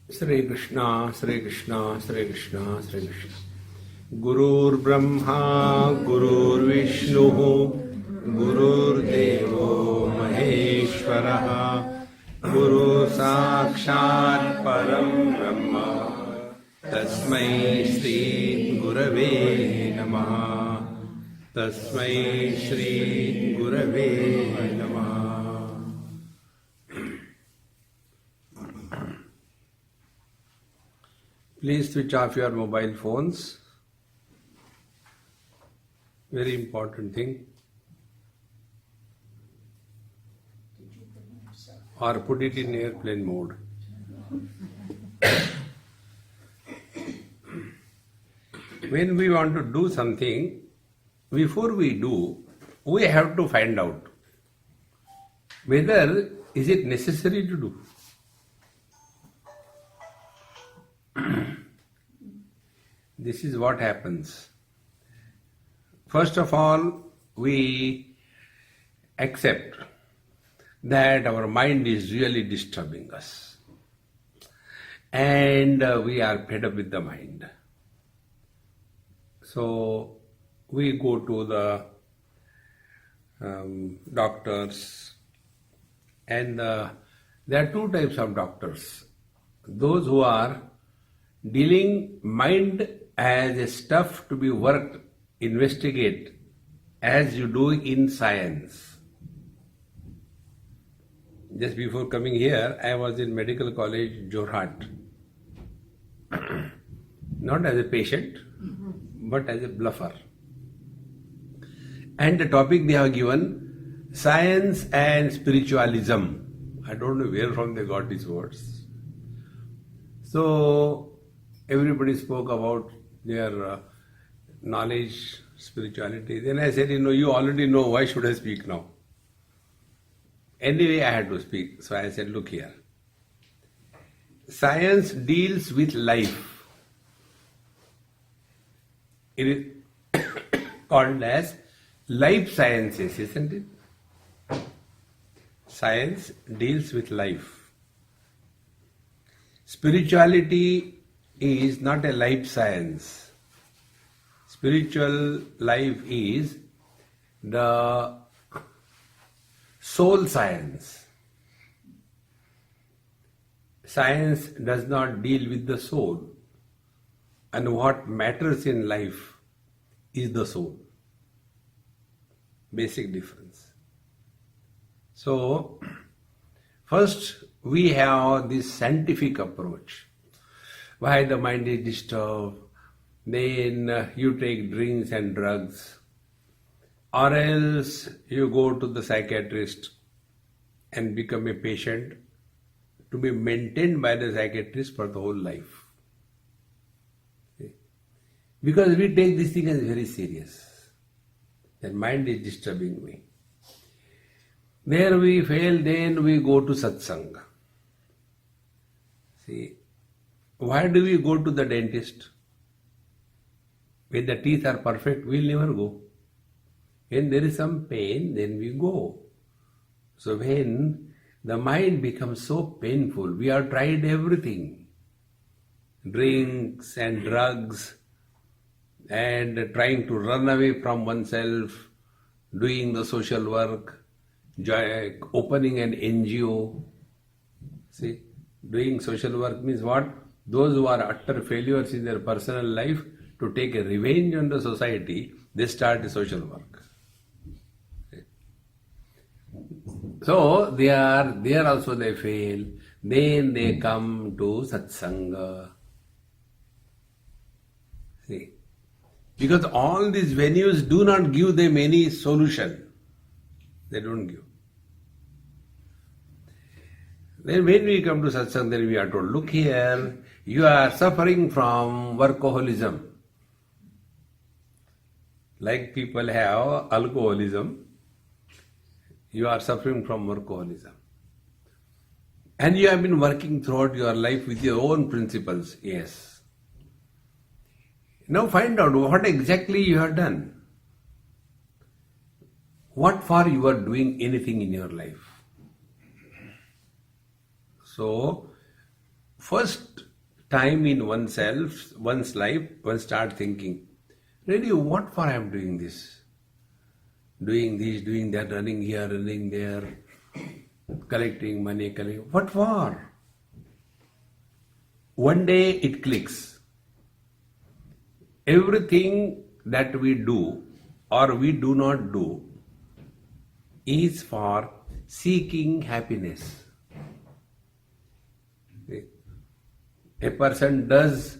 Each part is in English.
Sri Krishna, Sri Krishna, Sri Krishna, Sri Krishna. Gurur Brahma, Gurur Vishnu, Gurur Devo Maheshwaraha, Guru Sakshat Param Brahma, Tasmai Shri Gurave Namaha, Tasmai Shri Gurave Namaha. Please switch off your mobile phones. Very important thing. Or put it in airplane mode. When we want to do something, before we do, we have to find out whether is it necessary to do. This is what happens. First of all, we accept that our mind is really disturbing us. And we are fed up with the mind. So we go to the doctors, and there are two types of doctors. Those who are dealing mind as a stuff to be worked, investigate, as you do in science. Just before coming here, I was in medical college, Jorhat. Not as a patient, but as a bluffer. And the topic they have given, science and spiritualism. I don't know where from they got these words. So everybody spoke about their knowledge, spirituality. Then I said, you already know, why should I speak now? Anyway, I had to speak. So I said, look here. Science deals with life. It is called as life sciences, isn't it? Science deals with life. Spirituality is not a life science. Spiritual life is the soul science. Science does not deal with the soul, and what matters in life is the soul. Basic difference. So, first we have this scientific approach. Why the mind is disturbed, then you take drinks and drugs, or else you go to the psychiatrist and become a patient to be maintained by the psychiatrist for the whole life. Because we take this thing as very serious. The mind is disturbing me. There we fail, then we go to satsang. See, why do we go to the dentist? When the teeth are perfect, we'll never go. When there is some pain, then we go. So when the mind becomes so painful, we have tried everything. Drinks and drugs, and trying to run away from oneself, doing the social work, opening an NGO. See, doing social work means what? Those who are utter failures in their personal life, to take a revenge on the society, they start a social work. So there also they fail. Then they come to satsanga. See, because all these venues do not give them any solution. They don't give. Then when we come to satsang, then we are told, look here, you are suffering from workaholism. Like people have alcoholism, you are suffering from workaholism. And you have been working throughout your life with your own principles. Yes. Now find out what exactly you have done. What for you are doing anything in your life. So, first time in oneself, one's life, one start thinking, really, what for I am doing this? Doing this, doing that, running here, running there, collecting money, what for? One day it clicks. Everything that we do or we do not do is for seeking happiness. A person does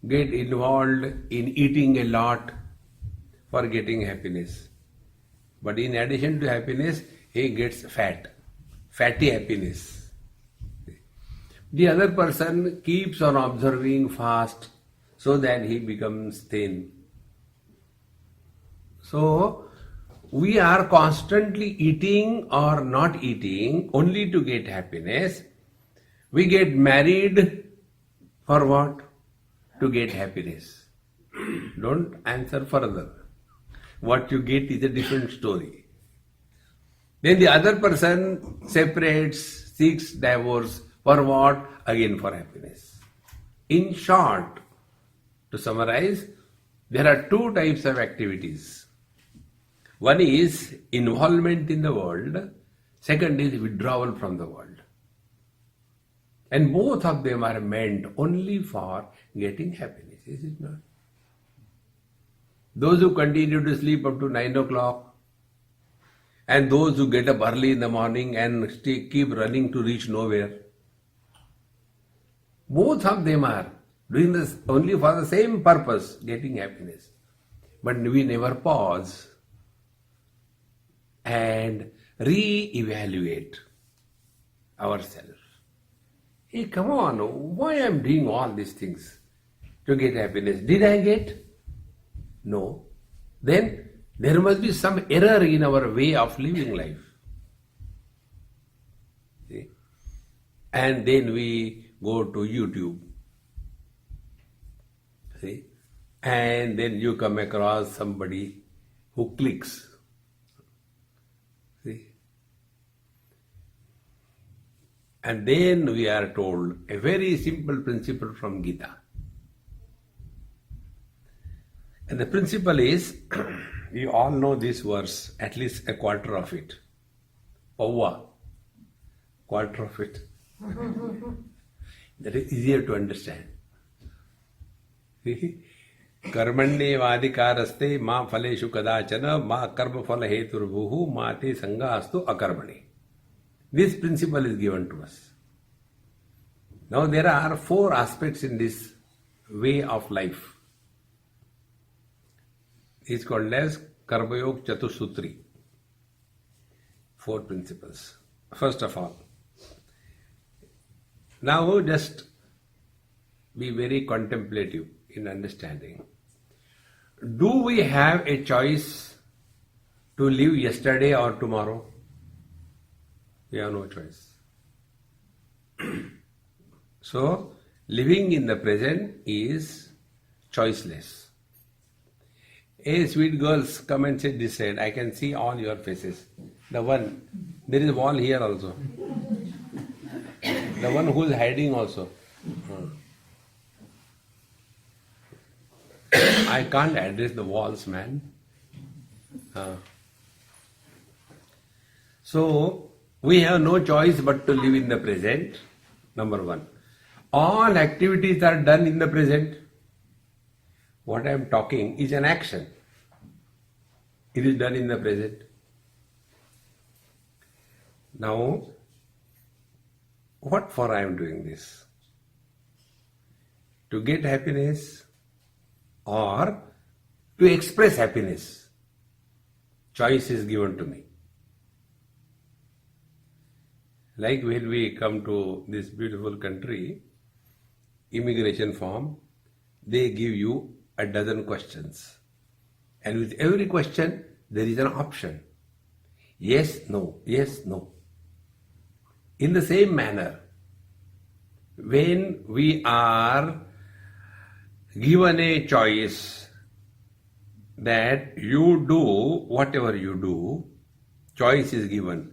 get involved in eating a lot for getting happiness. But in addition to happiness, he gets fatty happiness. The other person keeps on observing fast so that he becomes thin. So, we are constantly eating or not eating only to get happiness. We get married for what? To get happiness. Don't answer further. What you get is a different story. Then the other person separates, seeks divorce. For what? Again for happiness. In short, to summarize, there are two types of activities. One is involvement in the world. Second is withdrawal from the world. And both of them are meant only for getting happiness, is it not? Those who continue to sleep up to 9 o'clock and those who get up early in the morning and keep running to reach nowhere. Both of them are doing this only for the same purpose, getting happiness. But we never pause and re-evaluate ourselves. Hey, come on, why I am doing all these things to get happiness? Did I get? No. Then there must be some error in our way of living life. See? And then we go to YouTube. See? And then you come across somebody who clicks. See? And then we are told a very simple principle from Gita. And the principle is, you all know this verse, at least a quarter of it. Pavva, quarter of it. That is easier to understand. Karmanye vadikaraste ma phaleshu kadachana ma karma phala heturbuhu ma te sangastu akarmane. This principle is given to us. Now there are 4 aspects in this way of life. It's called as Karmayog Chatusutri. 4 principles. First of all, now just be very contemplative in understanding. Do we have a choice to live yesterday or tomorrow? We have no choice. So, living in the present is choiceless. Hey, sweet girls, come and sit this side. I can see all your faces. The one, there is a wall here also. The one who is hiding also. I can't address the walls, man. So, we have no choice but to live in the present, number 1. All activities are done in the present. What I am talking is an action. It is done in the present. Now, what for I am doing this? To get happiness or to express happiness? Choice is given to me. Like when we come to this beautiful country, immigration form, they give you a dozen questions. And with every question, there is an option. Yes, no, yes, no. In the same manner, when we are given a choice that you do whatever you do, choice is given.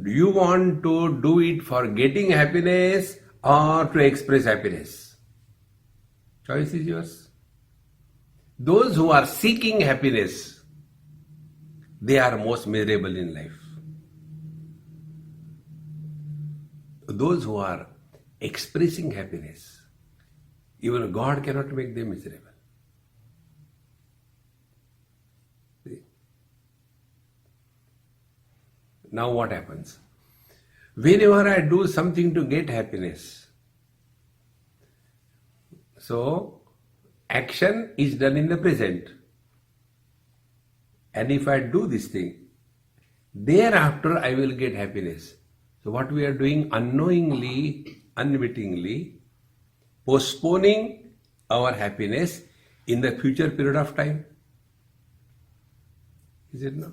Do you want to do it for getting happiness or to express happiness? Choice is yours. Those who are seeking happiness, they are most miserable in life. Those who are expressing happiness, even God cannot make them miserable. See? Now what happens? Whenever I do something to get happiness, so action is done in the present. And if I do this thing, thereafter I will get happiness. So what we are doing unknowingly, unwittingly, postponing our happiness in the future period of time. Is it not?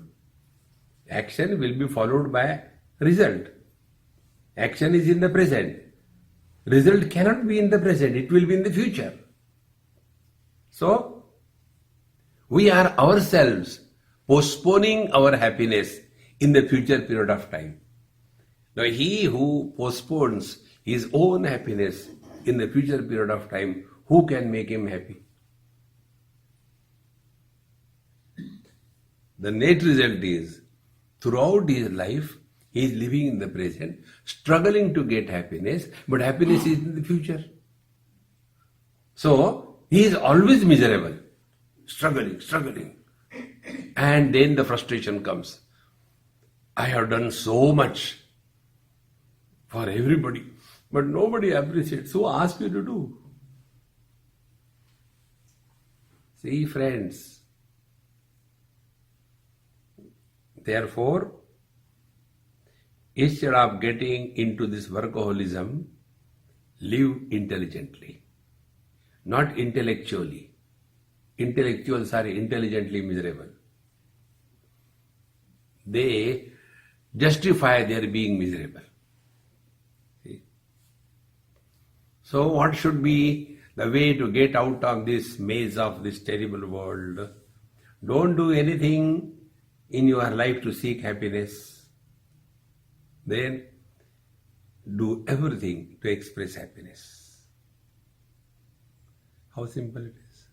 Action will be followed by result. Action is in the present. Result cannot be in the present, it will be in the future. So, we are ourselves postponing our happiness in the future period of time. Now, he who postpones his own happiness in the future period of time, who can make him happy? The net result is, throughout his life, he is living in the present, struggling to get happiness, but happiness is in the future. So, he is always miserable, struggling. And then the frustration comes. I have done so much for everybody, but nobody appreciates. Who asked you to do? See, friends, therefore, instead of getting into this workaholism, live intelligently, not intellectually. Intellectuals are intelligently miserable. They justify their being miserable. See? So what should be the way to get out of this maze of this terrible world? Don't do anything in your life to seek happiness. Then do everything to express happiness. How simple it is.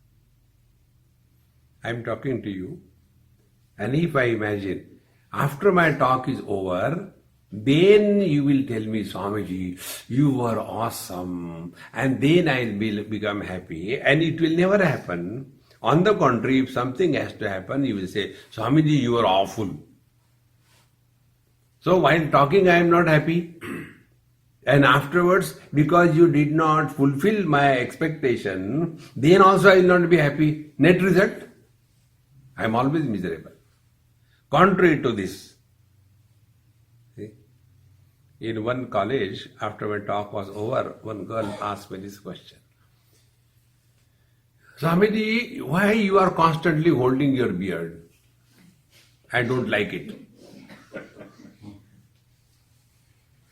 I am talking to you, and if I imagine after my talk is over, then you will tell me, Swamiji, you were awesome, and then I will become happy, and it will never happen. On the contrary, if something has to happen, you will say, Swamiji, you are awful. So while talking, I am not happy. And afterwards, because you did not fulfill my expectation, then also I will not be happy. Net result, I am always miserable. Contrary to this, see, in one college, after my talk was over, one girl asked me this question. Swamiji, why you are constantly holding your beard? I don't like it.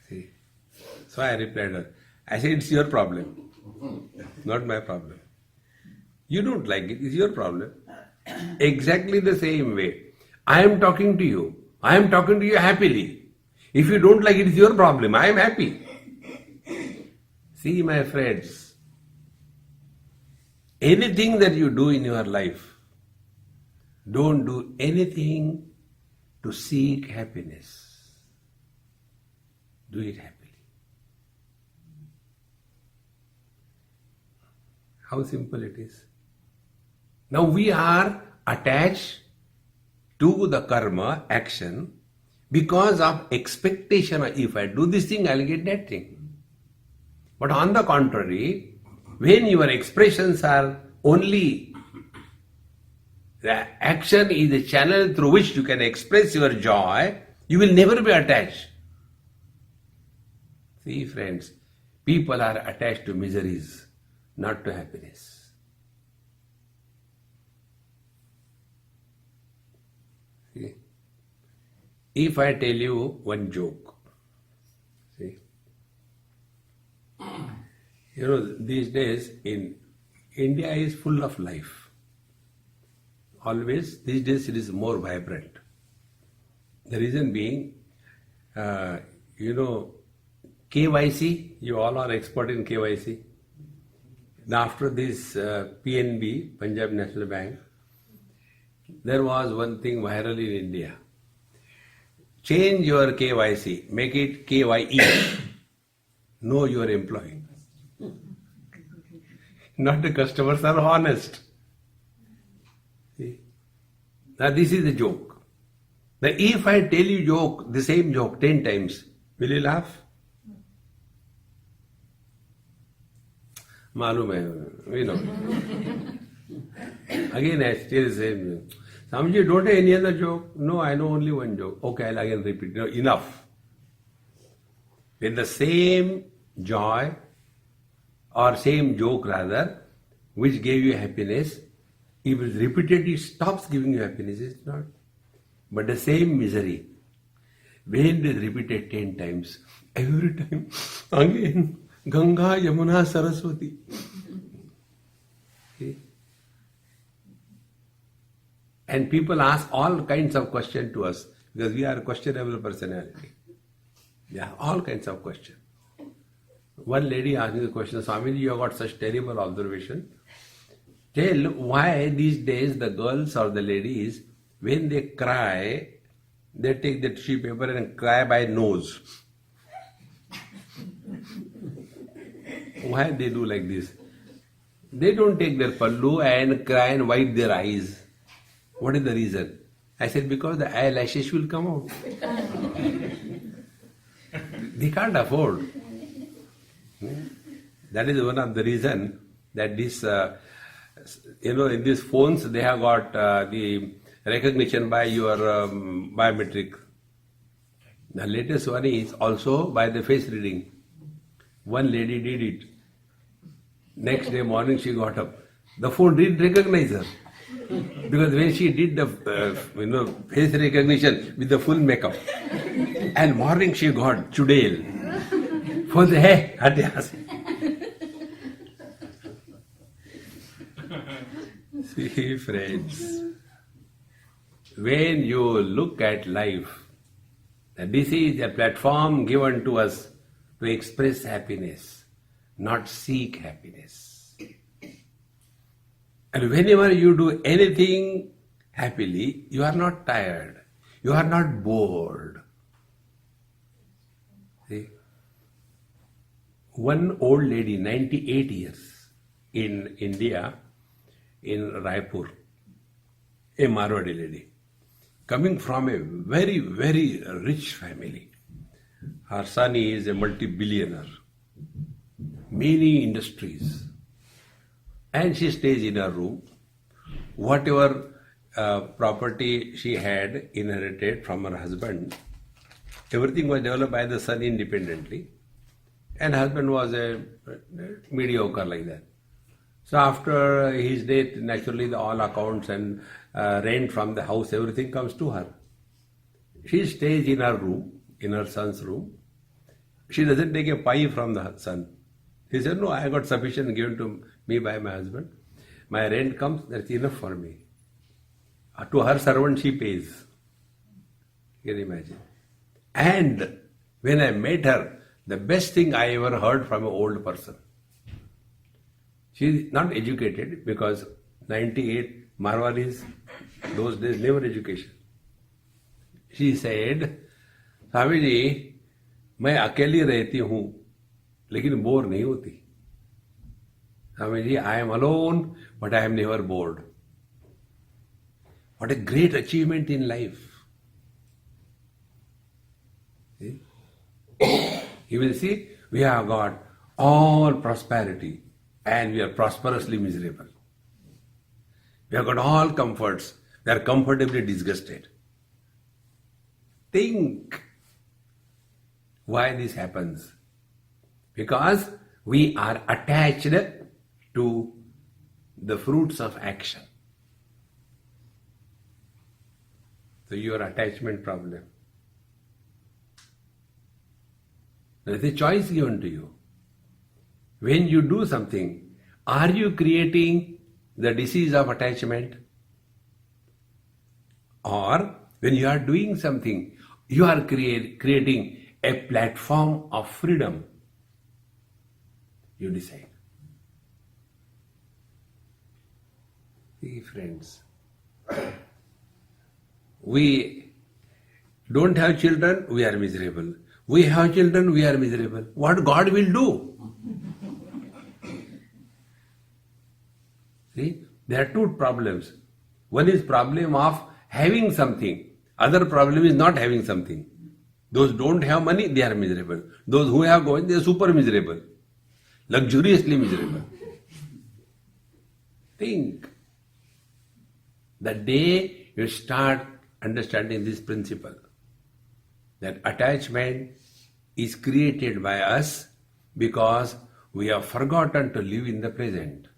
See, so I replied her. I said, it's your problem, not my problem. You don't like it, it's your problem. Exactly the same way. I am talking to you. I am talking to you happily. If you don't like it, it's your problem. I am happy. See, my friends, anything that you do in your life, don't do anything to seek happiness. Do it happily. How simple it is. Now we are attached to the karma, action, because of expectation. If I do this thing, I will get that thing. But on the contrary, when your expressions are only, the action is the channel through which you can express your joy, you will never be attached. See, friends, people are attached to miseries, not to happiness. See? If I tell you one joke, see, you know, these days in India is full of life. Always, these days it is more vibrant. The reason being, you know, KYC, you all are expert in KYC. Now after this PNB, Punjab National Bank, there was one thing viral in India. Change your KYC, make it KYE. Know your employee. Not the customers are honest. See? Now this is the joke. Now if I tell you the same joke 10 times, will you laugh? Malum hai, we know. Again I still the same. Swamiji, don't have any other joke? No, I know only one joke. Okay, I'll again repeat. No, enough. With the same joy or same joke rather, which gave you happiness, if it's repeated, it stops giving you happiness, is it not? But the same misery, when it is repeated 10 times, every time, again, Ganga, Yamuna, Saraswati. Okay. And people ask all kinds of questions to us, because we are a questionable personality. Yeah, all kinds of questions. One lady asked me the question, Swamiji, you have got such terrible observation. Tell why these days the girls or the ladies, when they cry, they take the tissue paper and cry by nose. Why they do like this? They don't take their pallu and cry and wipe their eyes. What is the reason? I said, because the eyelashes will come out. They can't afford. That is one of the reason that this, in these phones they have got the recognition by your biometric. The latest one is also by the face reading. One lady did it. Next day morning she got up. The phone didn't recognize her. Because when she did the face recognition with the full makeup, and morning she got chudail. For the hey, hatyas. See, friends, when you look at life, this is a platform given to us to express happiness, not seek happiness. And whenever you do anything happily, you are not tired, you are not bored. See? One old lady, 98 years, in India, in Raipur, a Marwadi lady, coming from a very, very rich family. Her son is a multi-billionaire, many industries. And she stays in her room. Whatever property she had inherited from her husband, everything was developed by the son independently. And husband was a mediocre like that. So after his death, naturally all accounts and rent from the house, everything comes to her. She stays in her room, in her son's room. She doesn't take a pie from the son. He said, no, I got sufficient given to me by my husband. My rent comes, that's enough for me. To her servant she pays. You can imagine. And when I met her, the best thing I ever heard from an old person. She is not educated because 98 Marwaris, those days never education. She said, Swamiji, मैं अकेली रहती हूँ लेकिन bore नहीं होती. Swamiji, I am alone but I am never bored. What a great achievement in life. See? You will see, we have got all prosperity and we are prosperously miserable. We have got all comforts, we are comfortably disgusted. Think why this happens. Because we are attached to the fruits of action. So your attachment problem. There is a choice given to you. When you do something, are you creating the disease of attachment? Or when you are doing something, you are creating a platform of freedom. You decide. See, friends, we don't have children, we are miserable. We have children, we are miserable. What God will do? See, there are two problems. One is problem of having something. Other problem is not having something. Those don't have money, they are miserable. Those who have going, they are super miserable. Luxuriously miserable. Think. The day you start understanding this principle, that attachment is created by us because we have forgotten to live in the present.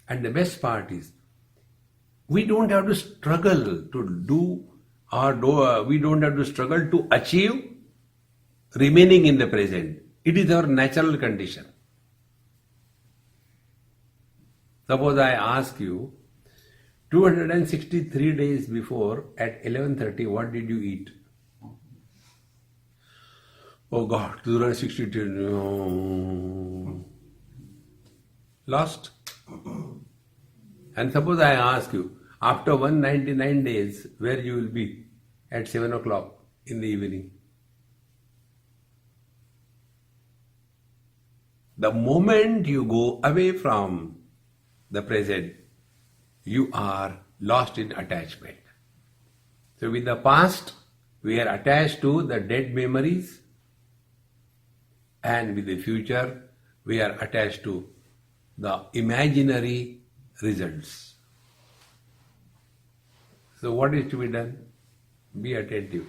And the best part is, we don't have to struggle to do we don't have to struggle to achieve remaining in the present. It is our natural condition. Suppose I ask you, 263 days before at 11:30, what did you eat? Oh God, 263, no. Lost. And suppose I ask you, after 199 days, where you will be at 7 o'clock in the evening? The moment you go away from the present, you are lost in attachment. So with the past, we are attached to the dead memories, and with the future, we are attached to the imaginary results. So what is to be done? Be attentive.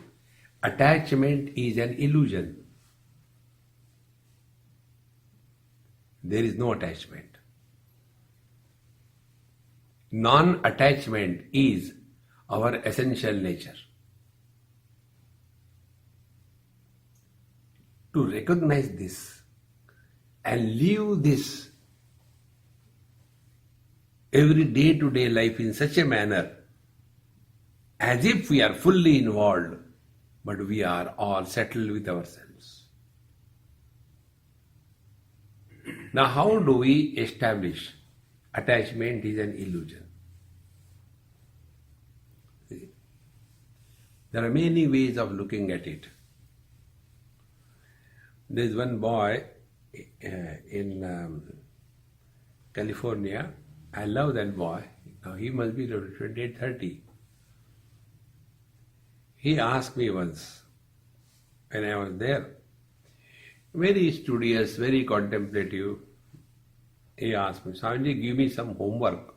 Attachment is an illusion. There is no attachment. Non-attachment is our essential nature. To recognize this and live this every day-to-day life in such a manner as if we are fully involved, but we are all settled with ourselves. Now, how do we establish attachment is an illusion? See, there are many ways of looking at it. There is one boy in California. I love that boy. Now he must be 28, 30. He asked me once, when I was there, very studious, very contemplative, he asked me, Swamiji, give me some homework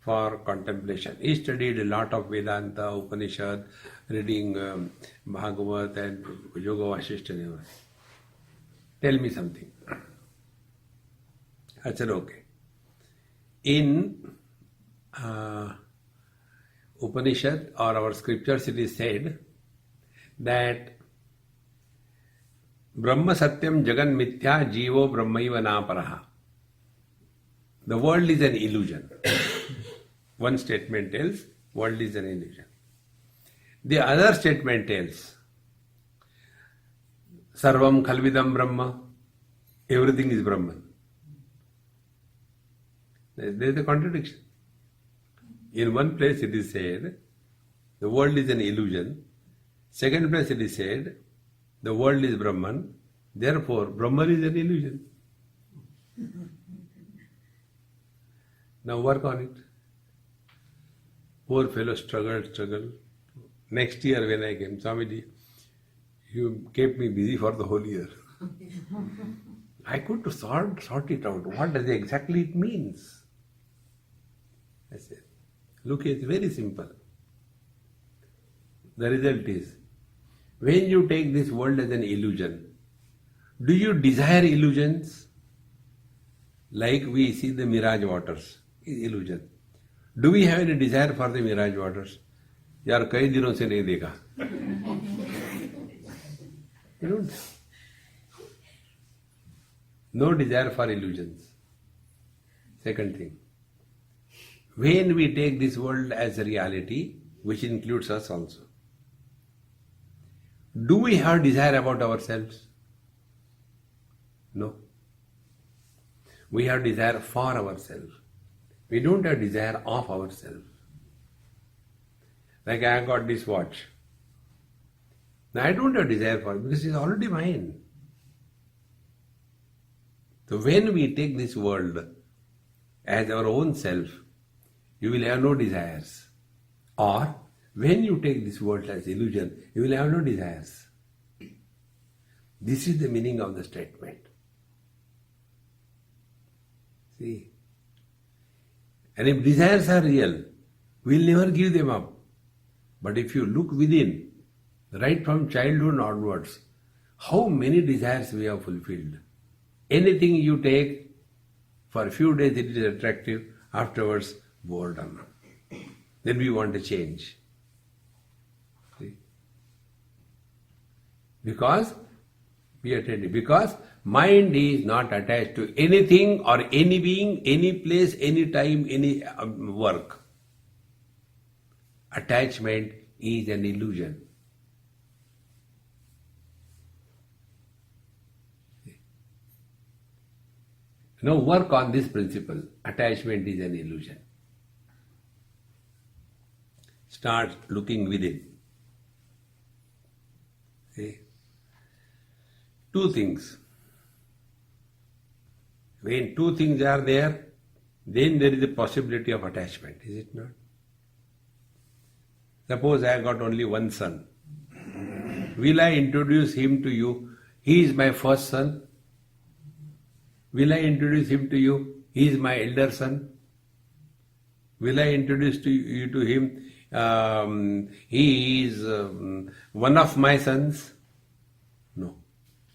for contemplation. He studied a lot of Vedanta, Upanishad, reading Bhagavad and Yoga Vasishtha and everything. Tell me something. I said, okay. In Upanishad or our scriptures, it is said that Brahma Satyam Jagan Mithya Jivo Brahmaiva Naparaha. The world is an illusion. One statement tells, world is an illusion. The other statement tells, Sarvam Khalvidam Brahma, everything is Brahman. There is a contradiction. In one place it is said, the world is an illusion. Second place it is said, the world is Brahman. Therefore, Brahman is an illusion. Now work on it. Poor fellow struggled. Next year when I came, Swamiji, you kept me busy for the whole year. I could sort it out. What does exactly it means? I said, look, it's very simple. The result is, when you take this world as an illusion, do you desire illusions? Like we see the mirage waters, is illusion. Do we have any desire for the mirage waters? यार कई दिनों से नहीं देखा. You don't. No desire for illusions. Second thing, when we take this world as a reality, which includes us also, Do we have desire about ourselves? No. We have desire for ourselves. We don't have desire of ourselves. Like I got this watch. Now I don't have desire for it because it's already mine. So when we take this world as our own self, you will have no desires. Or when you take this world as illusion, you will have no desires. This is the meaning of the statement. See? And if desires are real, we will never give them up. But if you look within, right from childhood onwards, how many desires we have fulfilled. Anything you take, for a few days it is attractive, afterwards boredom. Then we want to change. See? Because we are attending. Because mind is not attached to anything or any being, any place, any time, any work. Attachment is an illusion. Now work on this principle. Attachment is an illusion. Start looking within. See? Two things. When two things are there, then there is a possibility of attachment, is it not? Suppose I have got only one son. Will I introduce him to you? He is my first son. Will I introduce him to you? He is my elder son. Will I introduce you to him? He is one of my sons. No.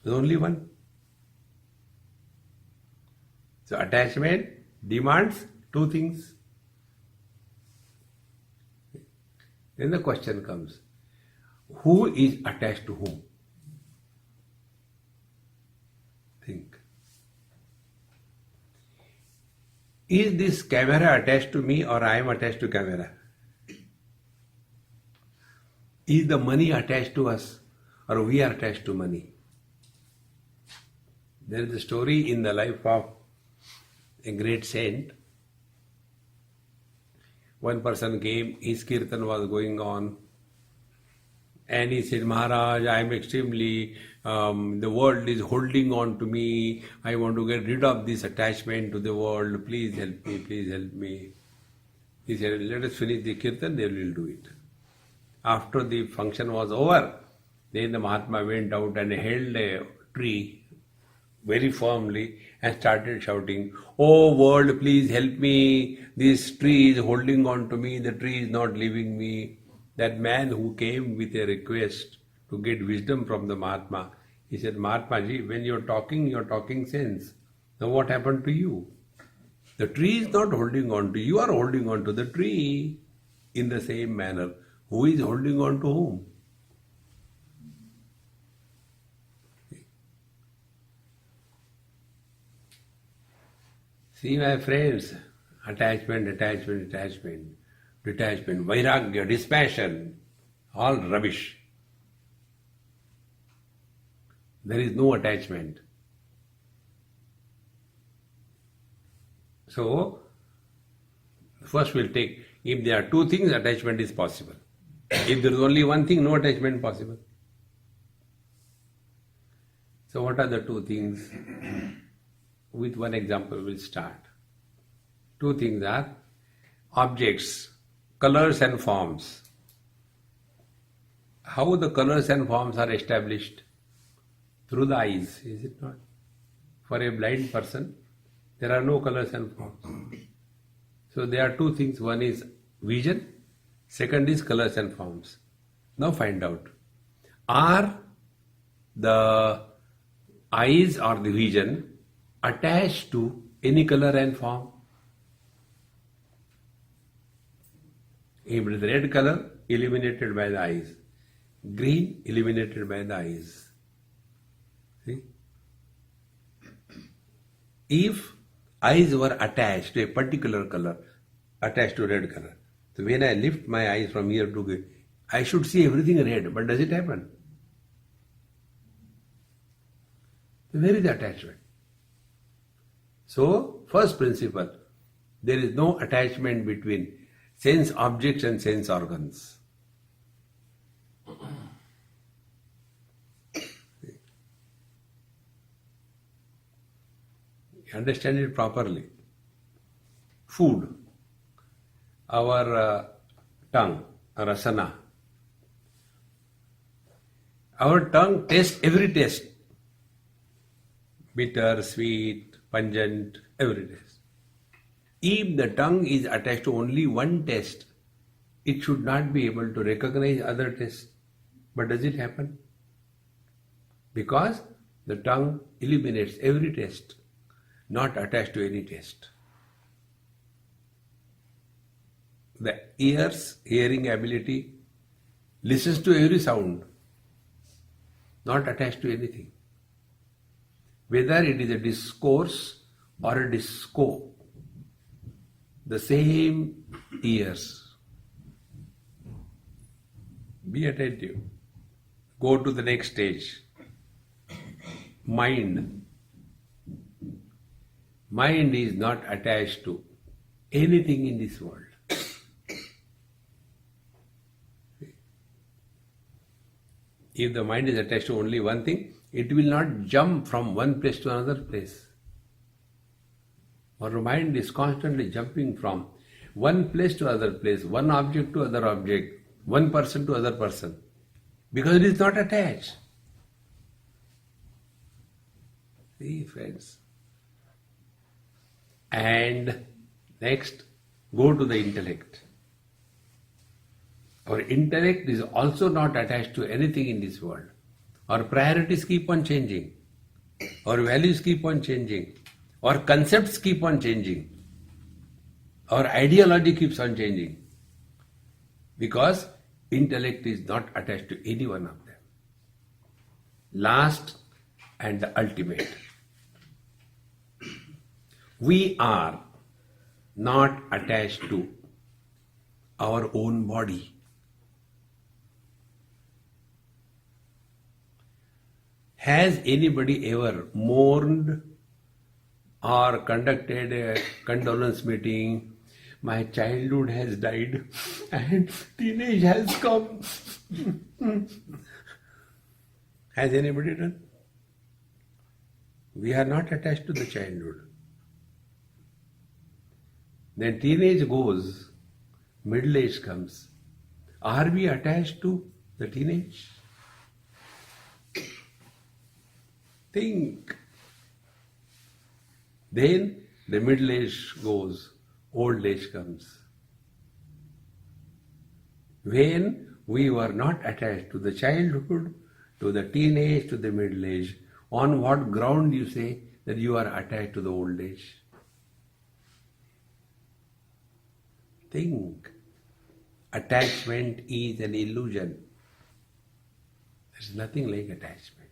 There's only one. So attachment demands two things. Then the question comes, who is attached to whom? Think. Is this camera attached to me or I am attached to camera? Is the money attached to us or we are attached to money? There is a story in the life of a great saint. One person came, his kirtan was going on, and he said, Maharaj, I am extremely, the world is holding on to me, I want to get rid of this attachment to the world, please help me, please help me. He said, let us finish the kirtan, then we will do it. After the function was over, then the Mahatma went out and held a tree very firmly and started shouting, oh world, please help me, this tree is holding on to me, the tree is not leaving me. That man who came with a request to get wisdom from the Mahatma, he said, Mahatma ji, when you're talking sense. Now what happened to you? The tree is not holding on to you, you are holding on to the tree. In the same manner, who is holding on to whom? See, my friends, attachment, detachment, vairagya, dispassion, all rubbish. There is no attachment. So, first we'll take, if there are two things, attachment is possible. If there is only one thing, no attachment possible. So what are the two things? With one example we'll start. Two things are objects, colors and forms. How the colors and forms are established? Through the eyes, is it not? For a blind person, there are no colors and forms. So there are two things. One is vision, second is colors and forms. Now find out. Are the eyes or the vision attached to any color and form? If it is red color, illuminated by the eyes. Green, illuminated by the eyes. See? If eyes were attached to a particular color, attached to red color, so when I lift my eyes from here to here, I should see everything red, but does it happen? Where is the attachment? So, first principle, there is no attachment between sense objects and sense organs. Understand it properly. Food, our tongue, rasana. Our tongue tastes every taste. Bitter, sweet, pungent, every taste. If the tongue is attached to only one taste, it should not be able to recognize other tastes. But does it happen? Because the tongue eliminates every taste, not attached to any taste. The ear's hearing ability listens to every sound, not attached to anything. Whether it is a discourse or a disco, the same ears. Be attentive. Go to the next stage. Mind. Mind is not attached to anything in this world. If the mind is attached to only one thing, it will not jump from one place to another place. Our mind is constantly jumping from one place to other place, one object to other object, one person to other person, because it is not attached. See, friends. And next, go to the intellect. Our intellect is also not attached to anything in this world. Our priorities keep on changing. Our values keep on changing. Our concepts keep on changing. Our ideology keeps on changing. Because intellect is not attached to any one of them. Last and the ultimate. We are not attached to our own body. Has anybody ever mourned or conducted a condolence meeting? My childhood has died and teenage has come. Has anybody done? We are not attached to the childhood. Then teenage goes, middle age comes. Are we attached to the teenage? Think. Then the middle age goes, old age comes. When we were not attached to the childhood, to the teenage, to the middle age, on what ground you say that you are attached to the old age? Think. Attachment is an illusion. There is nothing like attachment.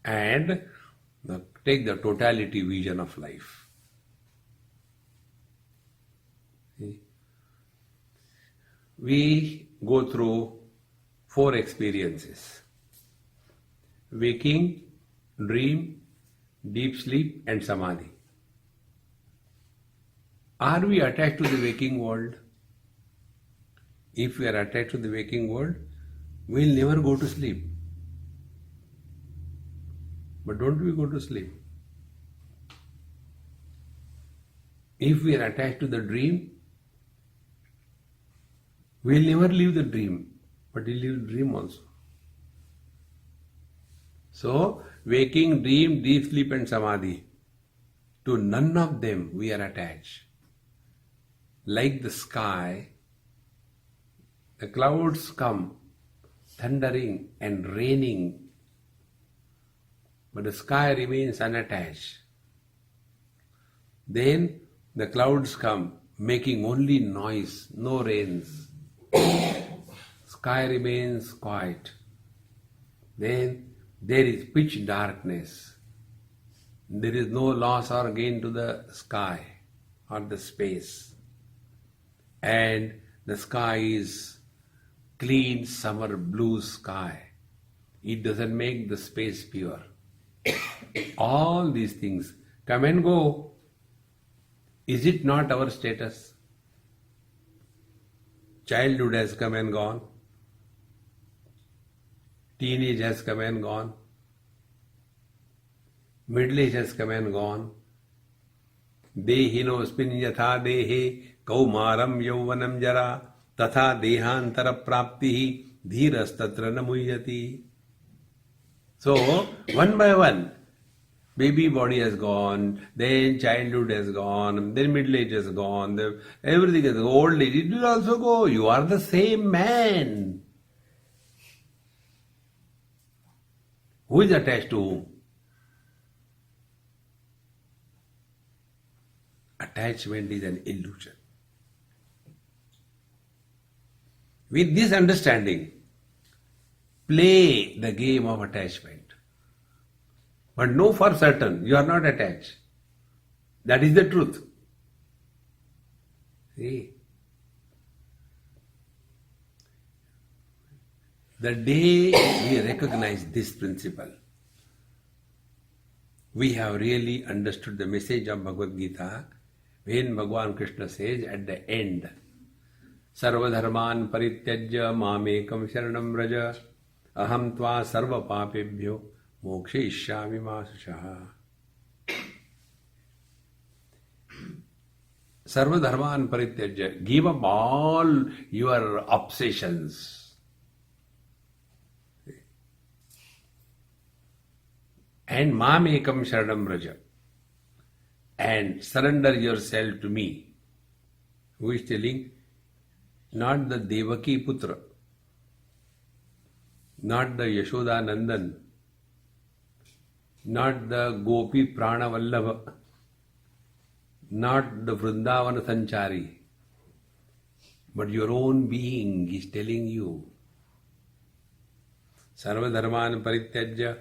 And take the totality vision of life. We go through 4 experiences: waking, dream, deep sleep, and samadhi. Are we attached to the waking world? If we are attached to the waking world, we will never go to sleep. But don't we go to sleep? If we are attached to the dream, we will never leave the dream, but we will leave the dream also. So, waking, dream, deep sleep and samadhi, to none of them we are attached. Like the sky, the clouds come thundering and raining, but the sky remains unattached. Then the clouds come making only noise, no rains. Sky remains quiet. Then there is pitch darkness. There is no loss or gain to the sky or the space. And the sky is clean summer blue sky, It doesn't make the space pure. All these things come and go. Is it not our status? Childhood has come and gone. Teenage has come and gone. Middle age has come and gone. Dehinosmin yatha dehe kaumaram yauvanam jara tatha dehantara praptihi dhirastatra namuyati. So, one by one, baby body has gone, then childhood has gone, then middle age has gone, everything is old age, it will also go. You are the same man. Who is attached to whom? Attachment is an illusion. With this understanding, play the game of attachment. But know for certain, you are not attached. That is the truth. See? The day we recognize this principle, we have really understood the message of Bhagavad Gita when Bhagavan Krishna says at the end, Sarva dharman parityajya mamekam sharanam vraja aham tva sarva papebhyo mokshayishyami ma sushaha. Sarva dharman parityajya, give up all your obsessions. And mamekam sharanam vraja, and surrender yourself to me. Who is telling? Not the Devaki Putra, not the Yashoda Nandan, not the Gopi Prana Vallabha, not the Vrindavana Sanchari, but your own being is telling you. Sarva dharman parityajya.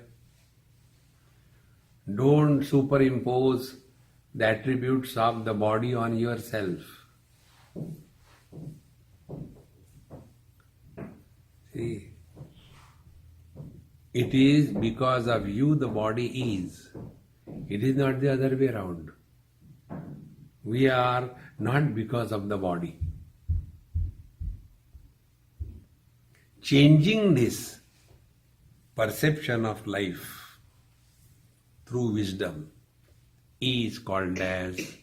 Don't superimpose the attributes of the body on yourself. See, it is because of you the body is. It is not the other way around. We are not because of the body. Changing this perception of life through wisdom is called as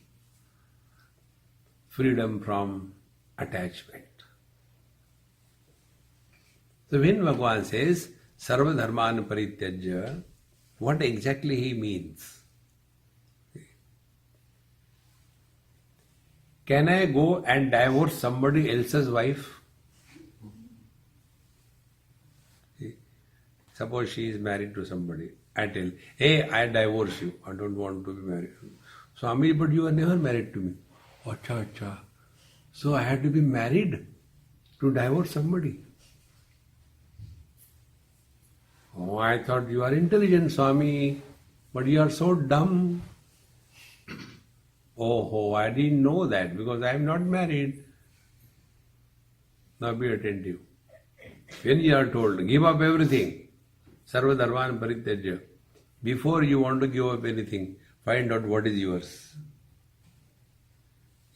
freedom from attachment. So when Bhagavan says Sarva dharman parityajya, what exactly he means? Can I go and divorce somebody else's wife? Suppose she is married to somebody. I tell, hey, I divorce you. I don't want to be married. Swami, but you are never married to me. Acha, acha. So I had to be married to divorce somebody. Oh, I thought you are intelligent, Swami, but you are so dumb. Oh, I didn't know that because I am not married. Now be attentive. When you are told, give up everything, Sarva dharman parityajya, before you want to give up anything, find out what is yours.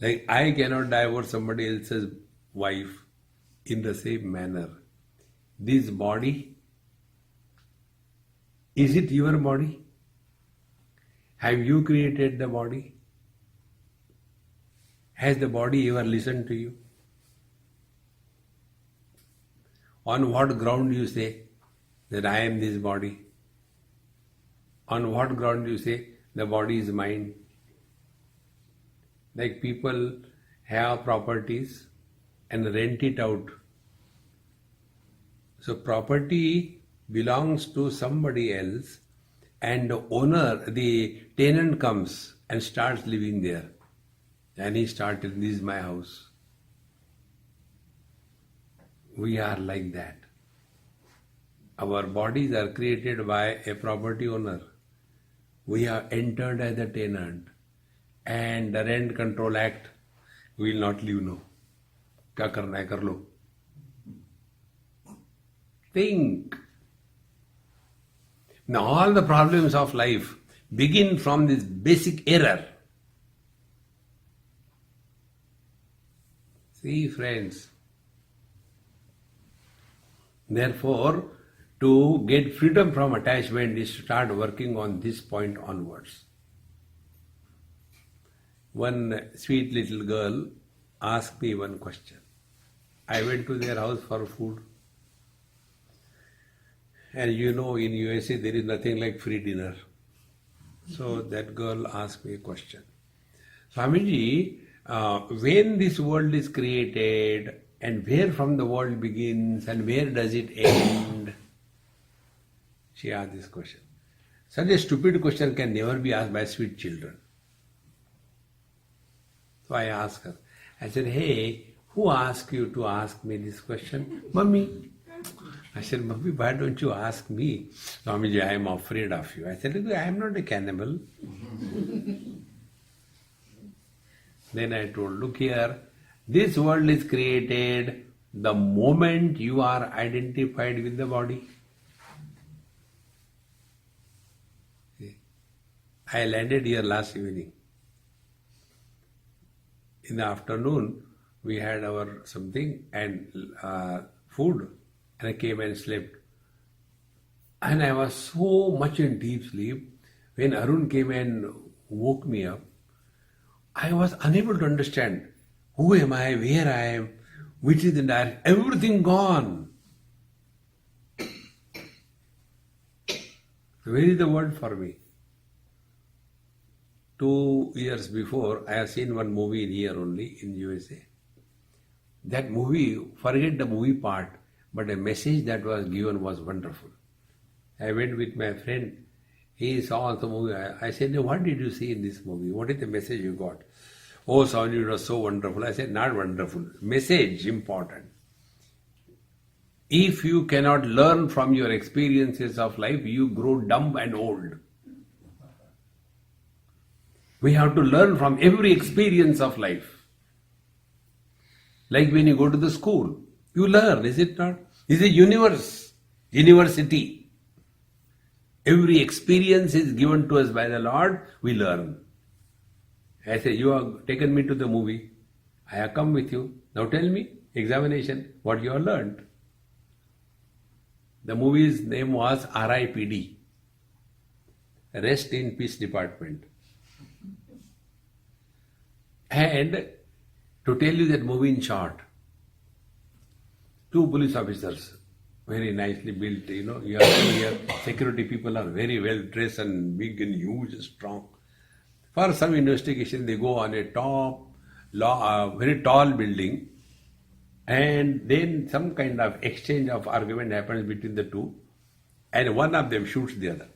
Like I cannot divorce somebody else's wife in the same manner. This body, is it your body? Have you created the body? Has the body ever listened to you? On what ground you say that I am this body? On what ground you say the body is mine? Like people have properties and rent it out. So property belongs to somebody else and the owner, the tenant comes and starts living there. And he started, this is my house. We are like that. Our bodies are created by a property owner. We have entered as a tenant. And the Rent Control Act, we will not leave now. Kya karna hai, kar lo. Think. Now all the problems of life begin from this basic error. See, friends. Therefore, to get freedom from attachment is to start working on this point onwards. One sweet little girl asked me one question. I went to their house for food. And you know, in USA there is nothing like free dinner. So that girl asked me a question. Swamiji, when this world is created and where from the world begins and where does it end? She asked this question. Such a stupid question can never be asked by sweet children. So I asked her. I said, hey, who asked you to ask me this question? Mummy. I said, Mummy, why don't you ask me? Swamiji, I am afraid of you. I said, look, I am not a cannibal. Then I told, look here, this world is created the moment you are identified with the body. I landed here last evening. In the afternoon, we had our something and food, and I came and slept. And I was so much in deep sleep. When Arun came and woke me up, I was unable to understand who am I, where I am, which is the direction, everything gone. Where is the world for me? 2 years before, I have seen one movie in here only, in USA. That movie, forget the movie part, but the message that was given was wonderful. I went with my friend, he saw the movie. I said, what did you see in this movie? What is the message you got? Oh, Swami, it was so wonderful. I said, not wonderful. Message important. If you cannot learn from your experiences of life, you grow dumb and old. We have to learn from every experience of life. Like when you go to the school, you learn, is it not? It's a university. Every experience is given to us by the Lord, we learn. I say, you have taken me to the movie. I have come with you. Now tell me, examination, what you have learned. The movie's name was RIPD. Rest in Peace Department. And to tell you that movie in short, 2 police officers, very nicely built, you have seen here, security people are very well dressed and big and huge, strong. For some investigation, they go on a top, very tall building, and then some kind of exchange of argument happens between the two, and one of them shoots the other.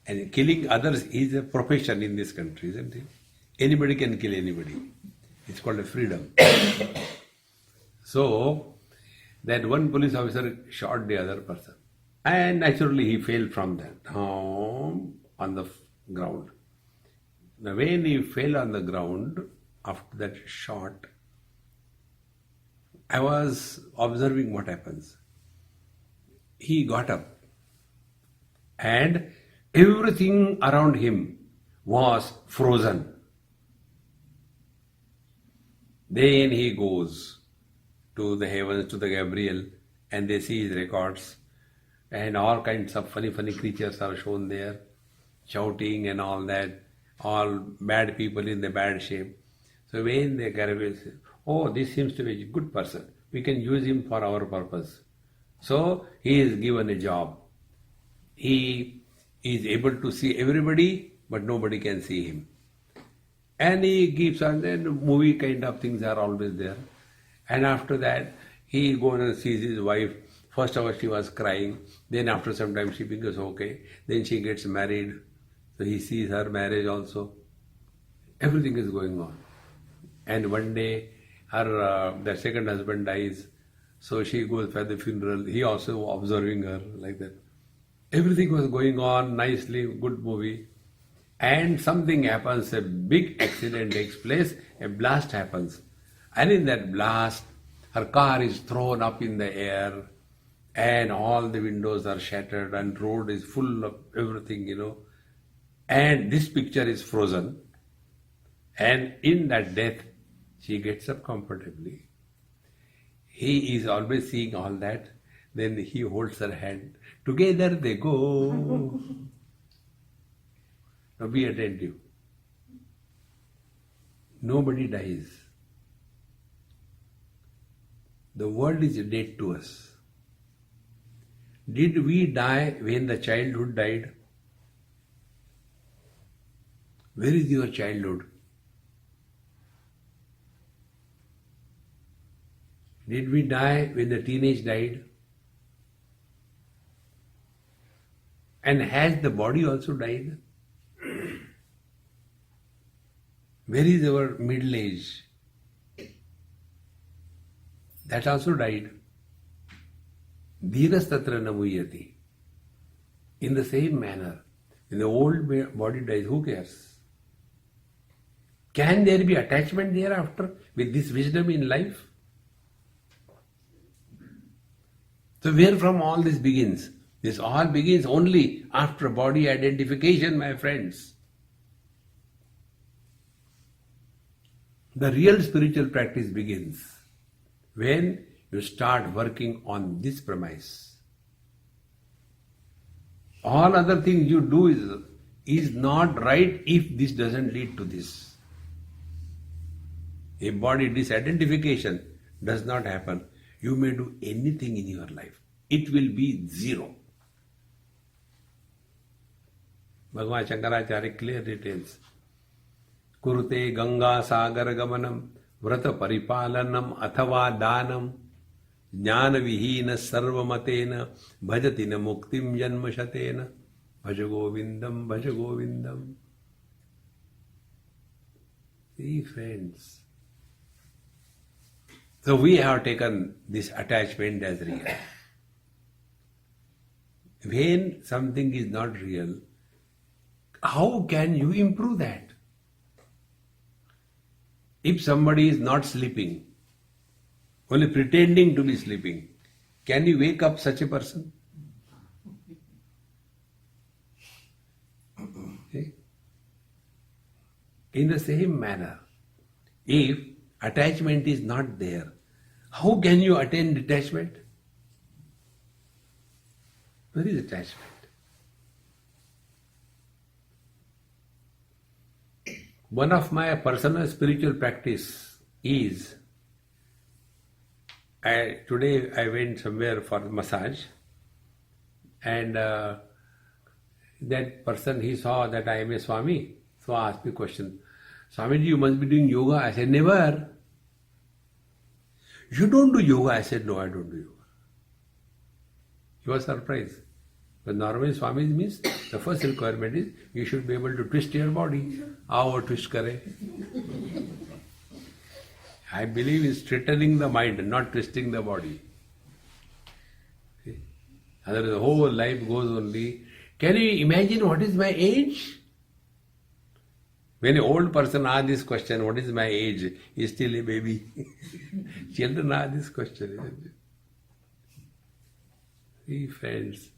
And killing others is a profession in this country, isn't it? Anybody can kill anybody. It's called a freedom. So, that one police officer shot the other person. And naturally he fell from that on the ground. Now when he fell on the ground after that shot, I was observing what happens. He got up and everything around him was frozen. Then he goes to the heavens, to the Gabriel, and they see his records, and all kinds of funny creatures are shown there, shouting and all that, all bad people in the bad shape. So when the Gabriel says, oh, this seems to be a good person, we can use him for our purpose. So he is given a job. He is able to see everybody, but nobody can see him. And he keeps on, then movie kind of things are always there. And after that, he goes and sees his wife. First of all, she was crying. Then after some time, she becomes okay. Then she gets married. So he sees her marriage also. Everything is going on. And one day, the second husband dies. So she goes for the funeral. He also observing her like that. Everything was going on nicely, good movie. And something happens, a big accident takes place, a blast happens. And in that blast, her car is thrown up in the air and all the windows are shattered and road is full of everything. And this picture is frozen, and in that death she gets up comfortably. He is always seeing all that. Then he holds her hand. Together they go. Now be attentive. Nobody dies. The world is dead to us. Did we die when the childhood died? Where is your childhood? Did we die when the teenage died? And has the body also died? Where is our middle age? That also died. Dhiras tatra namuyati. In the same manner, when the old body dies, who cares? Can there be attachment thereafter with this wisdom in life? So where from all this begins? This all begins only after body identification, my friends. The real spiritual practice begins when you start working on this premise. All other things you do is not right if this doesn't lead to this. A body disidentification does not happen. You may do anything in your life. It will be zero. Bhagavan Shankaracharya clearly tells, Kurute Ganga Sagar Gamanam Vrata Paripalanam Athava Danam Jnana Vihina Sarvamatena Bhajatina Muktim Janmashatena Bhajagovindam Bhajagovindam. See, friends. So we have taken this attachment as real. When something is not real, how can you improve that? If somebody is not sleeping, only pretending to be sleeping, can you wake up such a person? Okay? In the same manner, if attachment is not there, how can you attain detachment? Where is attachment? One of my personal spiritual practice is, today I went somewhere for massage, and that person, he saw that I am a Swami, so asked me a question. Swamiji, you must be doing yoga. I said, never. You don't do yoga? I said, no, I don't do yoga. He was surprised. But normally Swami means the first requirement is you should be able to twist your body. How twist kare? I believe in straightening the mind, not twisting the body. See? Otherwise the whole life goes only. Can you imagine what is my age? When an old person asks this question, what is my age? He is still a baby. Children ask this question, isn't it? See, friends.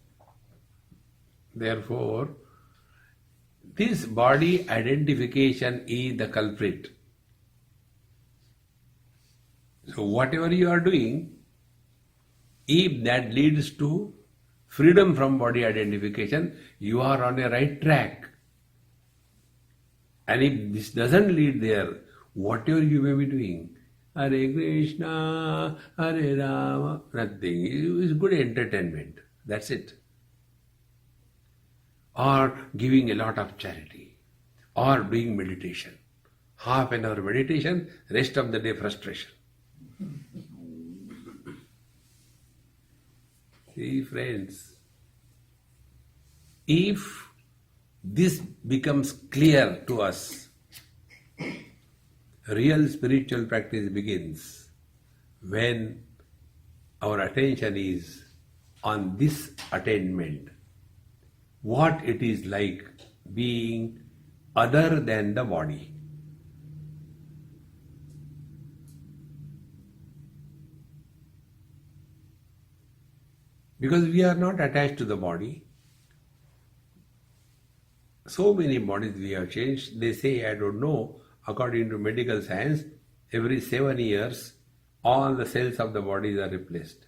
Therefore, this body identification is the culprit. So whatever you are doing, if that leads to freedom from body identification, you are on a right track. And if this doesn't lead there, whatever you may be doing, Hare Krishna, Hare Rama, nothing. It is good entertainment. That's it. Or giving a lot of charity, or doing meditation. Half an hour meditation, rest of the day frustration. See, friends, if this becomes clear to us, real spiritual practice begins when our attention is on this attainment. What it is like being other than the body. Because we are not attached to the body. So many bodies we have changed. They say, I don't know, according to medical science, every 7 years, all the cells of the bodies are replaced.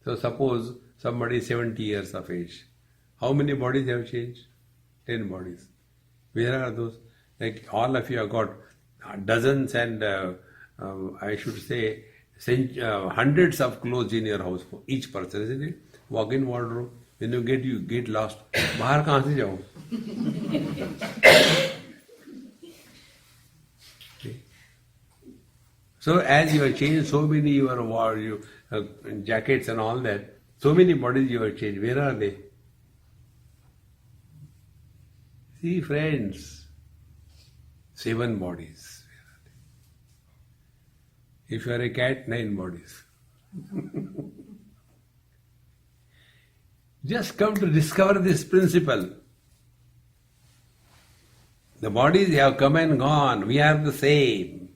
So suppose somebody is 70 years of age. How many bodies have changed? 10 bodies. Where are those? Like all of you have got dozens and I should say hundreds of clothes in your house for each person, isn't it? Walk-in wardrobe. When you get lost. बाहर कहाँ से जाओ? So as you have changed so many your jackets and all that, so many bodies you have changed. Where are they? See, friends, 7 bodies. If you are a cat, 9 bodies. Just come to discover this principle. The bodies have come and gone. We are the same.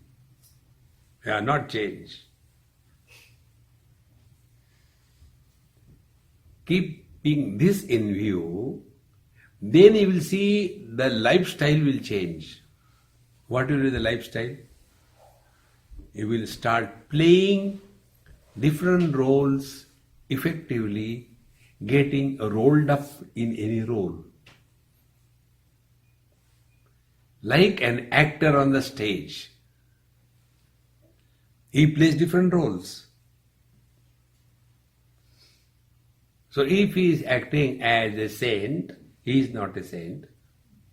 We are not changed. Keeping this in view, then you will see the lifestyle will change. What will be the lifestyle? You will start playing different roles effectively, getting rolled up in any role. Like an actor on the stage. He plays different roles. So if he is acting as a saint, he is not a saint.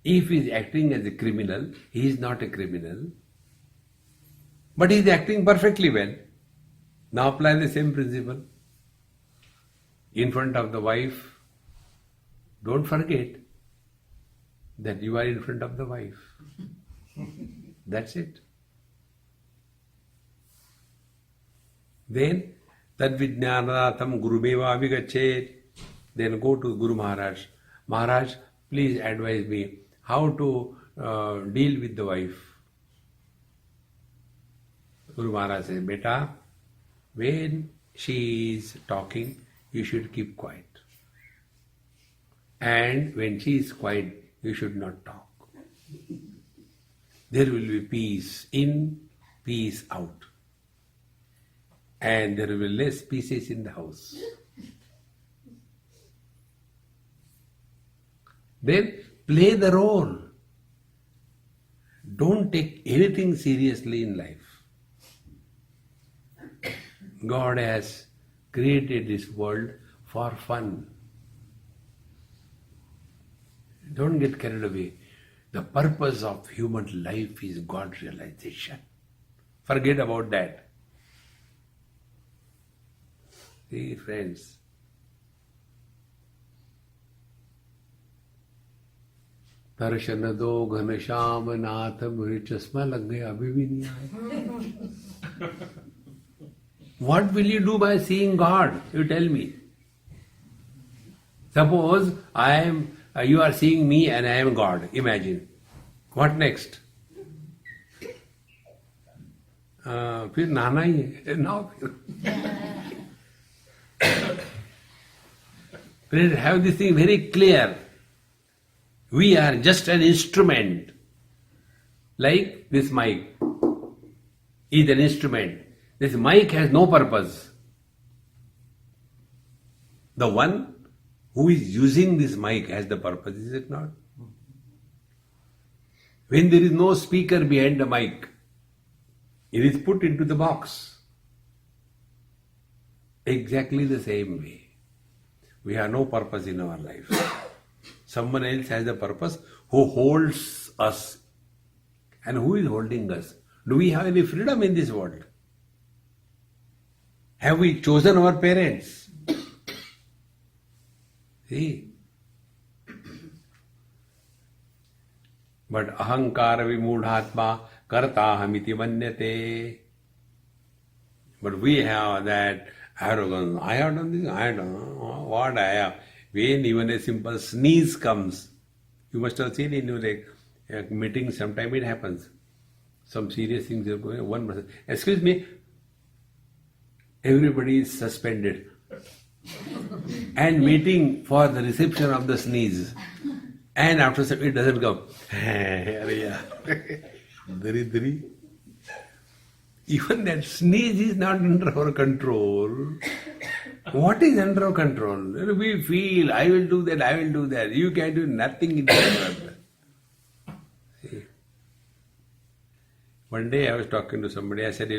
If he is acting as a criminal, he is not a criminal. But he is acting perfectly well. Now apply the same principle. In front of the wife, don't forget that you are in front of the wife. That's it. Then, tad vijnanatham gurumeva avigachet. Then go to Guru Maharaj. Maharaj, please advise me how to deal with the wife. Guru Maharaj says, Beta, when she is talking, you should keep quiet. And when she is quiet, you should not talk. There will be peace in, peace out. And there will be less pieces in the house. Then play the role. Don't take anything seriously in life. God has created this world for fun. Don't get carried away. The purpose of human life is God realization. Forget about that. See, friends, दर्शन दो घनश्याम नाथ मुझे चश्मा लग गया अभी भी नहीं आया. What will you do by seeing God? You tell me. Suppose you are seeing me and I am God. Imagine. What next? फिर नहाना ही है. Now. Please have this thing very clear. We are just an instrument. Like this mic is an instrument. This mic has no purpose. The one who is using this mic has the purpose, is it not? When there is no speaker behind the mic, it is put into the box. Exactly the same way. We have no purpose in our life. Someone else has the purpose who holds us. And who is holding us? Do we have any freedom in this world? Have we chosen our parents? See? But ahankara vimudhatma kartahamiti manyate. But we have that arrogance. I have done this, I have done what I have. When even a simple sneeze comes, you must have seen in your meeting, sometime it happens. Some serious things are going on. One person, excuse me, everybody is suspended. and waiting for the reception of the sneeze. And after some, it doesn't come. Daridri. Even that sneeze is not under our control. What is under our control? We feel, I will do that, I will do that. You can do nothing in the world. See? One day I was talking to somebody, I said,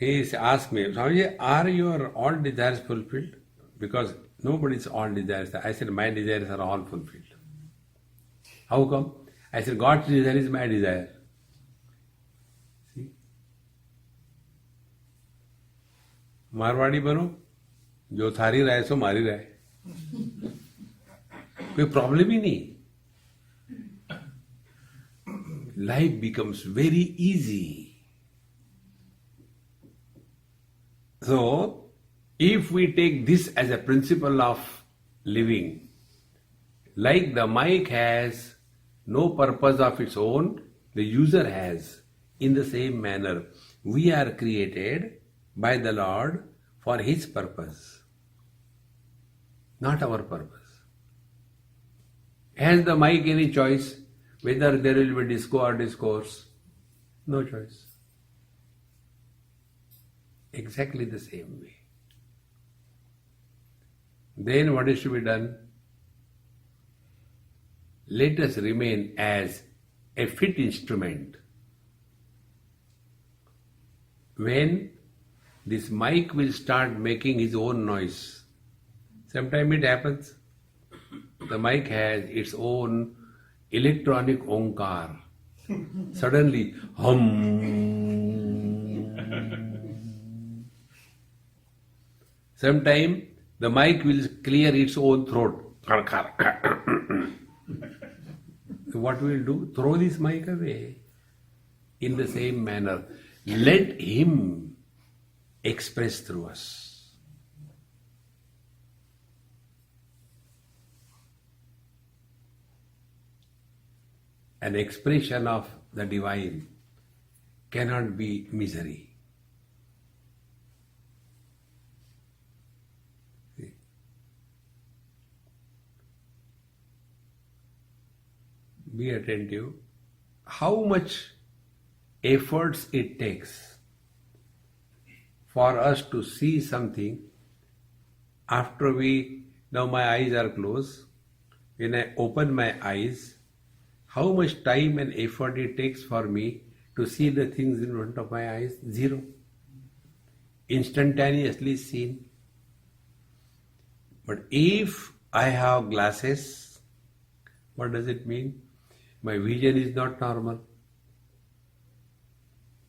he asked me, Swami, are your all desires fulfilled? Because nobody's all desires. I said, my desires are all fulfilled. How come? I said, God's desire is my desire. See? Marwari बनो, जो थारी राय सो मारी राय, कोई problem ही नहीं. Life becomes very easy. So, if we take this as a principle of living, like the mic has no purpose of its own, the user has. In the same manner, we are created by the Lord for His purpose, not our purpose. Has the mic any choice whether there will be disco or discourse? No choice. Exactly the same way. Then what is to be done? Let us remain as a fit instrument. When this mic will start making his own noise, sometimes it happens, the mic has its own electronic onkar. Suddenly, hum. Sometime the mic will clear its own throat. So what we will do? Throw this mic away. In the same manner, let Him express through us. An expression of the divine cannot be misery. See? Be attentive. How much efforts it takes for us to see something after now my eyes are closed. When I open my eyes, how much time and effort it takes for me to see the things in front of my eyes? Zero. Instantaneously seen. But if I have glasses, what does it mean? My vision is not normal.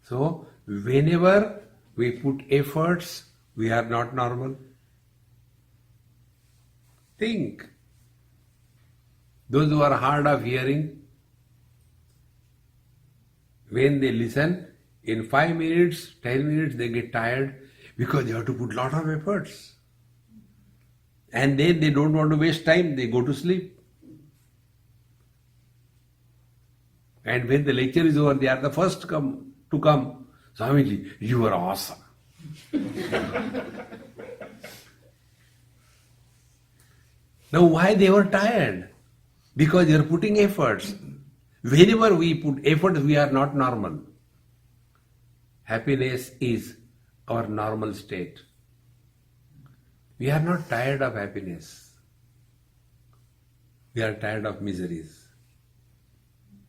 So, whenever we put efforts, we are not normal. Think. Those who are hard of hearing, when they listen, in 5 minutes, 10 minutes, they get tired because they have to put lot of efforts. And then they don't want to waste time, they go to sleep. And when the lecture is over, they are the first to come. Swamiji, you are awesome. Now why they were tired? Because they are putting efforts. Whenever we put effort, we are not normal. Happiness is our normal state. We are not tired of happiness. We are tired of miseries.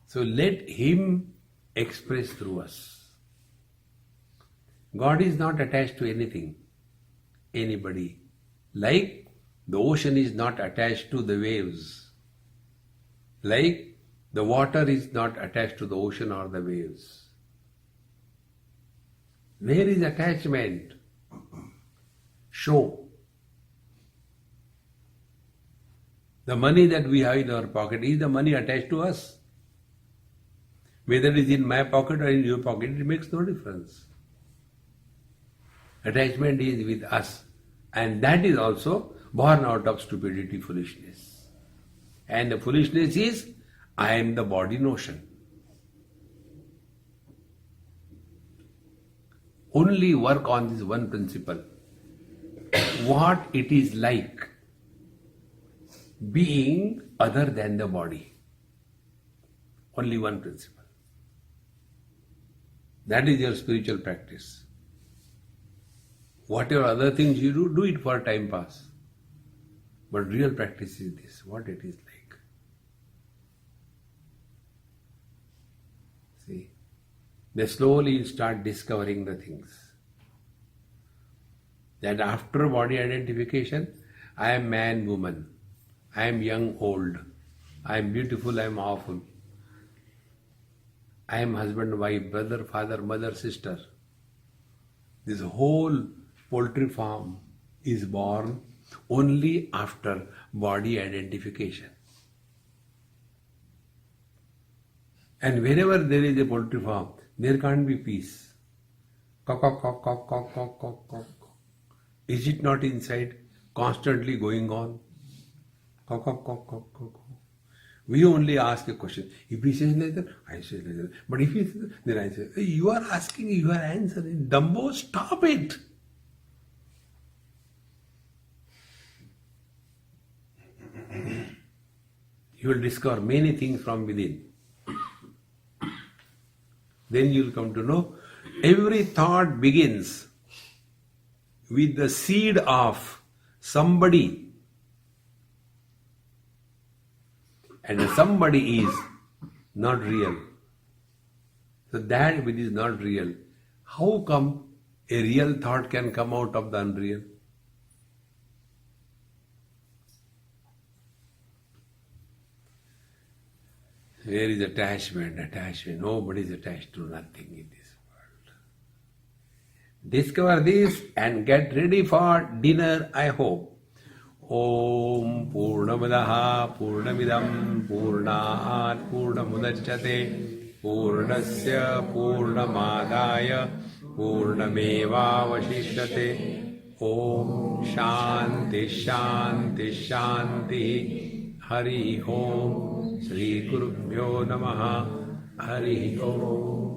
So let Him express through us. God is not attached to anything, anybody. Like the ocean is not attached to the waves. Like the water is not attached to the ocean or the waves. Where is attachment? Show. The money that we have in our pocket, is the money attached to us? Whether it is in my pocket or in your pocket, it makes no difference. Attachment is with us. And that is also born out of stupidity, foolishness. And the foolishness is, I am the body notion. Only work on this one principle. what it is like being other than the body. Only one principle. That is your spiritual practice. Whatever other things you do, do it for time pass. But real practice is this, what it is like. See, they slowly start discovering the things. That after body identification, I am man, woman, I am young, old, I am beautiful, I am awful, I am husband, wife, brother, father, mother, sister. This whole poultry farm is born only after body identification. And wherever there is a poultry farm, there can't be peace. Cock, cock, cock, cock, cock, cock, cock, cock. Is it not inside, constantly going on? Cock, cock, cock, cock, cock. We only ask a question. If he says like that, I say like that. But if he says, then I say, hey, you are asking, you are answering. Dumbo, stop it. You will discover many things from within. Then you will come to know every thought begins with the seed of somebody. And somebody is not real. So that which is not real, how come a real thought can come out of the unreal? Where is attachment? Attachment. Nobody is attached to nothing in this world. Discover this and get ready for dinner, I hope. Om Purnamadaha Purnamidam Purnat Purnamudachyate Purnasya Purnamadaya Purnameva Vashishyate. Om Shanti Shanti Shanti. Hari Om. Shri Gurubhyo Namaha. Hari Om.